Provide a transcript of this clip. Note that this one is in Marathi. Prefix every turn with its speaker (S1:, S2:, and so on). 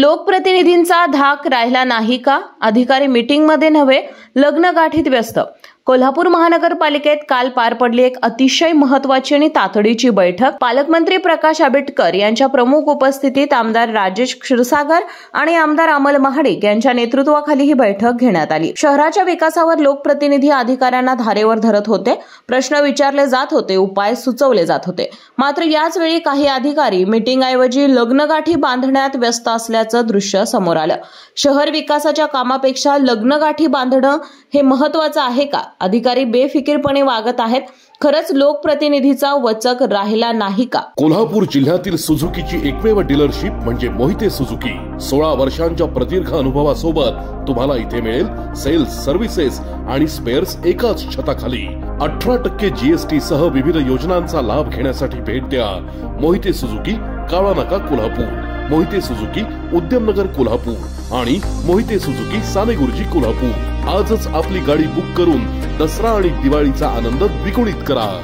S1: लोकप्रतिनिधींचा धाक राहिला नाही का? अधिकारी मीटिंगमध्ये नव्हे, लग्न गाठीत व्यस्त. कोल्हापूर महानगरपालिकेत काल पार पडली एक अतिशय महत्त्वाची आणि तातडीची बैठक. पालकमंत्री प्रकाश आंबेडकर यांच्या प्रमुख उपस्थितीत आमदार राजेश क्षीरसागर आणि आमदार अमल महाडिक यांच्या नेतृत्वाखाली ही बैठक घेण्यात आली. शहराच्या विकासावर लोकप्रतिनिधी अधिकाऱ्यांना धारेवर धरत होते, प्रश्न विचारले जात होते, उपाय सुचवले जात होते. मात्र याच वेळी काही अधिकारी मीटिंगऐवजी लग्नगाठी बांधण्यात व्यस्त असल्याचं दृश्य समोर आलं. शहर विकासाच्या कामापेक्षा लग्नगाठी बांधणं हे महत्त्वाचं आहे का? अधिकारी बेफिकीरपणे वागत आहेत. खरंच लोकप्रतिनिधीचा वचक राहिला नाही का?
S2: कोल्हापूर जिल्ह्यातील सुझुकीची एकमेव डीलरशिप म्हणजे मोहिते सुझुकी. 16 वर्षांच्या प्रदीर्घ अनुभवासोबत तुम्हाला इथे मिळेल सेल्स, सर्व्हिसेस आणि स्पेअर्स एकाच छताखाली. 18% GST सह विविध योजनांचा लाभ घेण्यासाठी भेट द्या. मोहिते सुझुकी, काळा नाका, कोल्हापूर. मोहिते सुझुकी, उद्यमनगर, कोल्हापूर आणि मोहिते सुझुकी, सानेगुरुजी, कोल्हापूर. आजच आपली गाडी बुक करून दसरा आणि दिवाळीचा आनंद द्विगुणित करा.